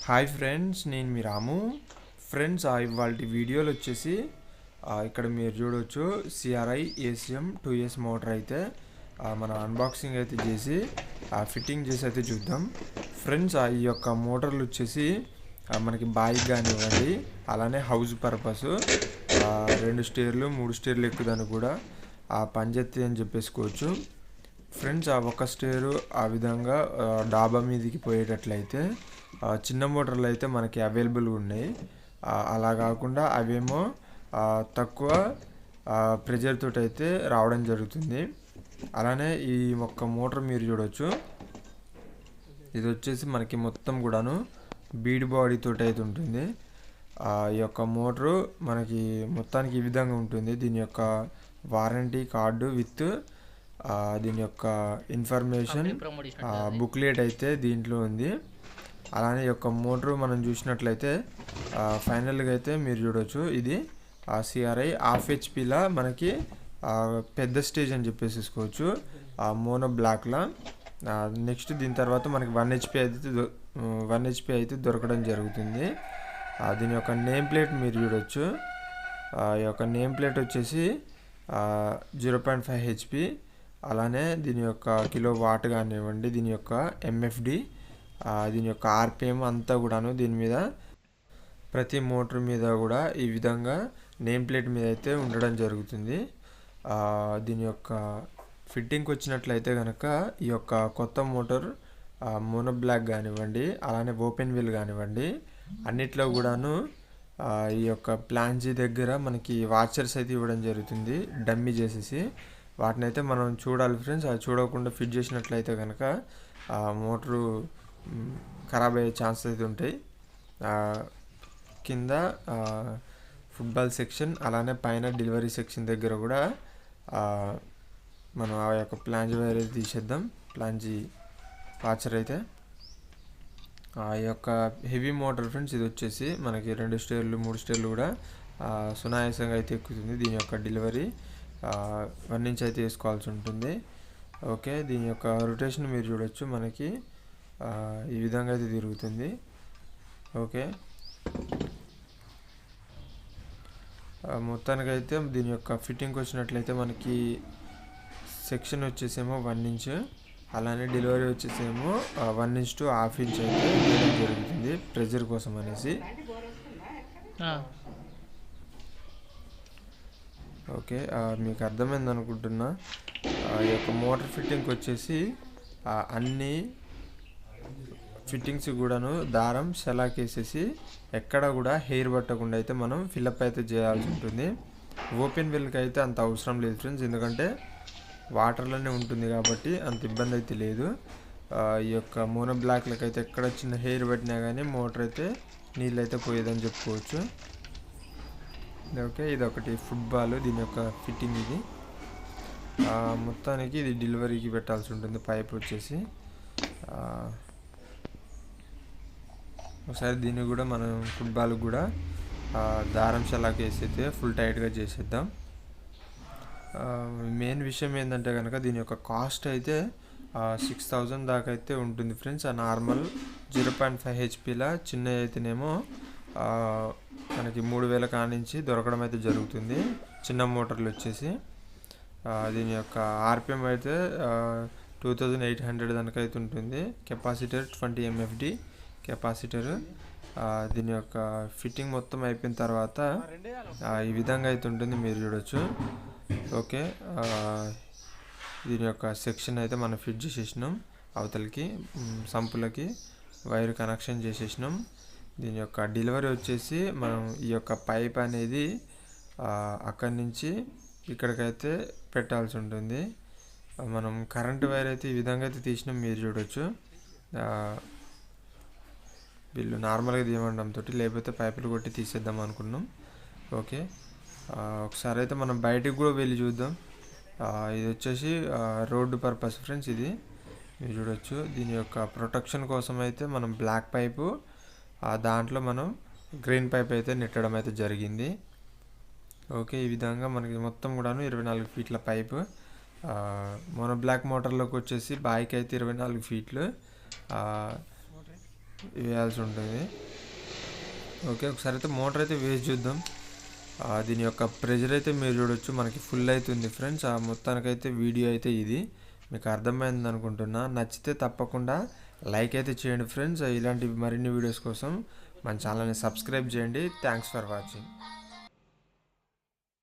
Hi friends, నేను మీ రాము. Friends, ఇవాళ వీడియోలో వచ్చేసి ఇక్కడ మీరు చూడవచ్చు సిఆర్ఐ ఏసిఎం 2S మోటార్ అయితే మన అన్బాక్సింగ్ అయితే చేసి ఫిట్టింగ్ చేసి అయితే చూద్దాం. ఫ్రెండ్స్, ఈ యొక్క మోటార్లు వచ్చేసి మనకి బాయికి కానివ్వండి, అలానే హౌస్ పర్పస్ 2 స్టేర్లు 3 స్టేర్లు ఎక్కుదని కూడా పనిచేస్తుంది అని చెప్పేసుకోవచ్చు. ఫ్రెండ్స్, ఒక స్టేరు ఆ విధంగా డాబా మీదకి పోయేటట్లయితే చిన్న మోటార్లు అయితే మనకి అవైలబుల్గా ఉన్నాయి. అలా కాకుండా అవేమో తక్కువ ప్రెజర్ తోటి అయితే రావడం జరుగుతుంది. అలానే ఈ ఒక్క మోటార్ మీరు చూడవచ్చు, ఇది వచ్చేసి మనకి మొత్తం కూడాను బీడ్ బాడీ తోటి అయితే ఉంటుంది. ఈ యొక్క మోటారు మనకి మొత్తానికి ఈ విధంగా ఉంటుంది. దీని యొక్క వారంటీ కార్డు విత్ దీని యొక్క ఇన్ఫర్మేషన్ బుక్లెట్ అయితే దీంట్లో ఉంది. అలానే ఈ యొక్క మోటారు మనం చూసినట్లయితే ఫైనల్గా అయితే మీరు చూడవచ్చు, ఇది సిఆర్ఐ హాఫ్ హెచ్పిలా మనకి పెద్ద స్టేజ్ అని చెప్పేసుకోవచ్చు, మోనో బ్లాక్లా. నెక్స్ట్ దీని తర్వాత మనకి 1 హెచ్పి అయితే దొరకడం జరుగుతుంది. దీని యొక్క నేమ్ ప్లేట్ మీరు చూడవచ్చు. ఈ యొక్క నేమ్ ప్లేట్ వచ్చేసి 0.5 హెచ్పి. అలానే దీని యొక్క కిలో వాట్ కానివ్వండి, దీని యొక్క ఎంఎఫ్డి, దీని యొక్క ఆర్పిఎం అంతా కూడాను దీని మీద ప్రతి మోటార్ మీద కూడా ఈ విధంగా నేమ్ ప్లేట్ మీద అయితే ఉండడం జరుగుతుంది. దీని యొక్క ఫిట్టింగ్కి వచ్చినట్లయితే కనుక ఈ యొక్క కొత్త మోటార్ మోనో బ్లాక్ కానివ్వండి, అలానే ఓపెన్ వీల్ కానివ్వండి, అన్నిట్లో కూడాను ఈ యొక్క ప్లాంజీ దగ్గర మనకి వాచర్స్ అయితే ఇవ్వడం జరుగుతుంది, డమ్మీ చేసేసి. వాటిని అయితే మనం చూడాలి ఫ్రెండ్స్. అది చూడకుండా ఫిట్ చేసినట్లయితే కనుక మోటరు ఖరాబ్ అయ్యే ఛాన్సెస్ అయితే ఉంటాయి. కింద ఫుట్బాల్ సెక్షన్, అలానే పైన డెలివరీ సెక్షన్ దగ్గర కూడా మనం ఆ యొక్క ప్లాంజ్ వైర్ అయితే తీసేద్దాం. ప్లాంజీ వాచర్ అయితే ఆ యొక్క హెవీ మోటార్ ఫ్రెండ్స్, ఇది వచ్చేసి మనకి 2 స్టేర్లు 3 స్టేర్లు కూడా సునాయాసంగా అయితే ఎక్కుతుంది. దీని యొక్క డెలివరీ 1 ఇంచ్ అయితే వేసుకోవాల్సి ఉంటుంది. ఓకే, దీని యొక్క రొటేషన్ మీరు చూడొచ్చు, మనకి ఈ విధంగా అయితే తిరుగుతుంది. ఓకే, మొత్తానికైతే దీని యొక్క ఫిట్టింగ్కి వచ్చినట్లయితే మనకి సెక్షన్ వచ్చేసేమో 1 ఇంచ్, అలానే డెలివరీ వచ్చేసేమో 1 ఇంచ్ to ½ ఇంచ్ అయితే వేయడం జరుగుతుంది ప్రెజర్ కోసం అనేసి. ఓకే, మీకు అర్థమైంది అనుకుంటున్నా. ఈ యొక్క మోటార్ ఫిట్టింగ్కి వచ్చేసి అన్ని ఫిట్టింగ్స్ కూడాను దారం సెలాక్ వేసేసి ఎక్కడ కూడా హెయిర్ పట్టకుండా అయితే మనం ఫిల్అప్ అయితే చేయాల్సి ఉంటుంది. ఓపెన్ వీల్కి అయితే అంత అవసరం లేదు ఫ్రెండ్స్, ఎందుకంటే వాటర్లోనే ఉంటుంది కాబట్టి అంత ఇబ్బంది అయితే లేదు. ఈ యొక్క మోనో బ్లాక్లకి అయితే ఎక్కడ చిన్న హెయిర్ పట్టినా కానీ మోటార్ అయితే నీళ్ళు అయితే పోయేదని చెప్పుకోవచ్చు. ఓకే, ఇది ఒకటి ఫుట్బాల్, దీని యొక్క ఫిట్టింగ్ ఇది. మొత్తానికి ఇది డెలివరీకి పెట్టాల్సి ఉంటుంది పైప్ వచ్చేసి. ఒకసారి దీన్ని కూడా మనం ఫుట్బాల్ కూడా దారం షలాక్ వేసి అయితే ఫుల్ టైట్గా చేసేద్దాం. మెయిన్ విషయం ఏంటంటే కనుక దీని యొక్క కాస్ట్ అయితే 6000 దాకా అయితే ఉంటుంది ఫ్రెండ్స్. నార్మల్ 0.5 హెచ్పిలా చిన్న అయితేనేమో మనకి 3000 కానించి దొరకడం అయితే జరుగుతుంది చిన్న మోటార్లు వచ్చేసి. దీని యొక్క ఆర్పిఎం అయితే 2800 దానికి అయితే ఉంటుంది. Capacitor 20 MFD capacitor. దీని యొక్క ఫిట్టింగ్ మొత్తం అయిపోయిన తర్వాత ఈ విధంగా అయితే ఉంటుంది, మీరు చూడొచ్చు. ఓకే, దీని యొక్క సెక్షన్ అయితే మనం ఫిట్ చేసేసినాం. అవతలకి సంపులకి వైర్ కనెక్షన్ చేసేసినాం. దీని యొక్క డెలివరీ వచ్చేసి మనం ఈ యొక్క పైప్ అనేది అక్కడి నుంచి ఇక్కడికైతే పెట్టాల్సి ఉంటుంది. మనం కరెంట్ వైర్ అయితే ఈ విధంగా అయితే తీసినాం, మీరు చూడొచ్చు. వీళ్ళు నార్మల్గా తీయమండంతో, లేకపోతే పైపులు కొట్టి తీసేద్దాం అనుకున్నాం. ఓకే, ఒకసారి అయితే మనం బయటికి కూడా వెళ్ళి చూద్దాం. ఇది వచ్చేసి రోడ్డు పర్పస్ ఫ్రెండ్స్, ఇది మీరు చూడొచ్చు. దీని యొక్క ప్రొటెక్షన్ కోసం అయితే మనం బ్లాక్ పైపు, దాంట్లో మనం గ్రీన్ పైప్ అయితే నెట్టడం అయితే జరిగింది. ఓకే, ఈ విధంగా మనకి మొత్తం కూడాను 24 ఫీట్ల పైపు. మోనో బ్లాక్ మోటార్లోకి వచ్చేసి బాయికి అయితే 24 ఫీట్లు. వేయాల్సి ఉంటుంది. ఓకే, ఒకసారి అయితే మోటార్ అయితే వేసి చూద్దాం. దీని యొక్క ప్రెజర్ అయితే మీరు చూడొచ్చు, మనకి ఫుల్ అవుతుంది ఫ్రెండ్స్. మొత్తానికైతే వీడియో అయితే ఇది మీకు అర్థమైంది అనుకుంటున్నా. నచ్చితే తప్పకుండా లైక్ అయితే చేయండి ఫ్రెండ్స్. ఇలాంటి మరిన్ని వీడియోస్ కోసం మన ఛానల్ని సబ్స్క్రైబ్ చేయండి. Thanks for watching.